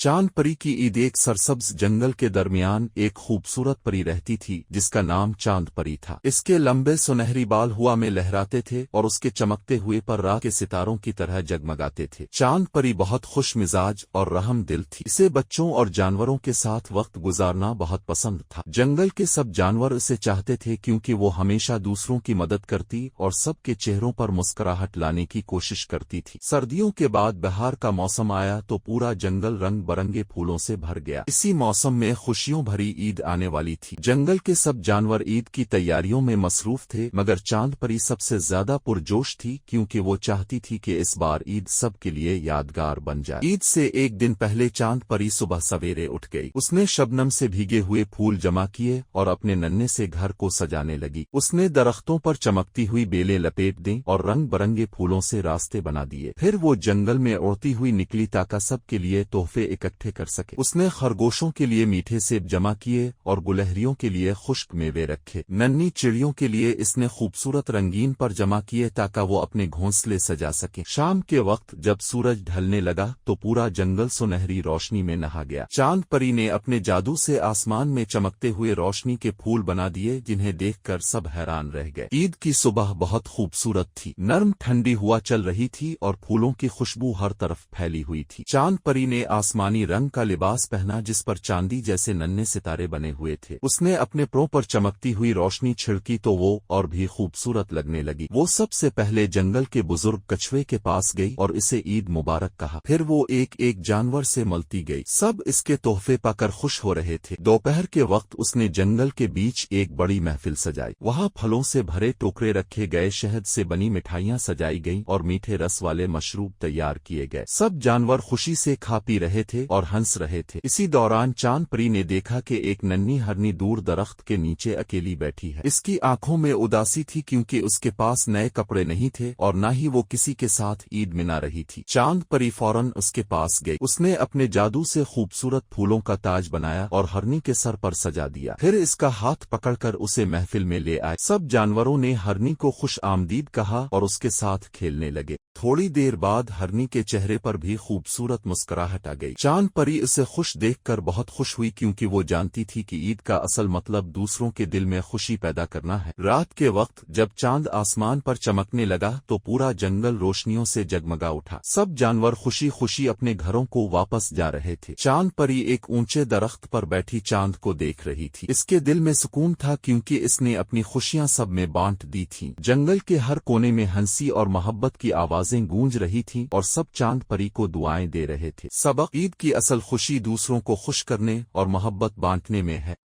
चांद परी की ईद। एक सरसब्ज जंगल के दरमियान एक खूबसूरत परी रहती थी जिसका नाम चांद परी था। इसके लंबे सुनहरी बाल हवा में लहराते थे और उसके चमकते हुए पर रात के सितारों की तरह जगमगाते थे। चांद परी बहुत खुश मिजाज और रहम दिल थी। इसे बच्चों और जानवरों के साथ वक्त गुजारना बहुत पसंद था। जंगल के सब जानवर इसे चाहते थे क्योंकि वो हमेशा दूसरों की मदद करती और सबके चेहरों पर मुस्कुराहट लाने की कोशिश करती थी। सर्दियों के बाद बहार का मौसम आया तो पूरा जंगल रंग बरंगे फूलों से भर गया। इसी मौसम में खुशियों भरी ईद आने वाली थी। जंगल के सब जानवर ईद की तैयारियों में मसरूफ थे, मगर चांद परी सबसे ज्यादा पुरजोश थी क्योंकि वो चाहती थी कि इस बार ईद सब के लिए यादगार बन जाए। ईद से एक दिन पहले चांद परी सुबह सवेरे उठ गई। उसने शबनम से भीगे हुए फूल जमा किए और अपने नन्हे से घर को सजाने लगी। उसने दरख्तों पर चमकती हुई बेलें लपेट दी और रंग बरंगे फूलों से रास्ते बना दिए। फिर वो जंगल में उड़ती हुई निकली ताकि सब के लिए तोहफे इकट्ठे कर सके। उसने खरगोशों के लिए मीठे सेब जमा किए और गुलहरियों के लिए खुश्क मेवे रखे। नन्ही चिड़ियों के लिए इसने खूबसूरत रंगीन पर जमा किए ताकि वो अपने घोंसले सजा सके। शाम के वक्त जब सूरज ढलने लगा तो पूरा जंगल सुनहरी रोशनी में नहा गया। चांद परी ने अपने जादू से आसमान में चमकते हुए रोशनी के फूल बना दिए जिन्हें देखकर सब हैरान रह गए। ईद की सुबह बहुत खूबसूरत थी। नर्म ठंडी हवा चल रही थी और फूलों की खुशबू हर तरफ फैली हुई थी। चांद परी ने आसमानी रंग का लिबास पहना जिस पर चांदी जैसे नन्हे सितारे बने हुए थे। उसने अपने पैरों पर चमकती हुई रोशनी छिड़की तो वो और भी खूबसूरत लगने लगी। वो सबसे पहले जंगल के बुजुर्ग कछुए के पास गई और इसे ईद मुबारक कहा। फिर वो एक एक जानवर से मिलती गई। सब इसके तोहफे पाकर खुश हो रहे थे। दोपहर के वक्त उसने जंगल के बीच एक बड़ी महफिल सजाई। वहाँ फलों से भरे टोकरे रखे गए, शहद से बनी मिठाइयाँ सजाई गईं और मीठे रस वाले मशरूब तैयार किए गए। सब जानवर खुशी से खा पी रहे थे और हंस रहे थे। इसी दौरान चांद परी ने देखा कि एक नन्ही हरनी दूर दरख्त के नीचे अकेली बैठी है। इसकी आंखों में उदासी थी क्योंकि उसके पास नए कपड़े नहीं थे और न ही वो किसी के साथ ईद मना रही थी। चांद परी फौरन उसके पास गई। उसने अपने जादू से खूबसूरत फूलों का ताज बनाया और हरनी के सर पर सजा दिया। फिर इसका हाथ पकड़कर उसे महफिल में ले आए। सब जानवरों ने हरनी को खुश आमदीद कहा और उसके साथ खेलने लगे। थोड़ी देर बाद हरनी के चेहरे पर भी खूबसूरत मुस्कुराहट आ गई। चांद परी उसे खुश देखकर बहुत खुश हुई क्योंकि वो जानती थी कि ईद का असल मतलब दूसरों के दिल में खुशी पैदा करना है। रात के वक्त जब चांद आसमान पर चमकने लगा तो पूरा जंगल रोशनियों से जगमगा उठा। सब जानवर खुशी खुशी अपने घरों को वापस जा रहे थे। चांद परी एक ऊंचे दरख्त पर बैठी चांद को देख रही थी। इसके दिल में सुकून था क्योंकि इसने अपनी खुशियां सब में बांट दी थीं। जंगल के हर कोने में हंसी और मोहब्बत की आवाजें गूंज रही थीं और सब चांद परी को दुआएं दे रहे थे। सबक: ईद की असल खुशी दूसरों को खुश करने और मोहब्बत बांटने में है।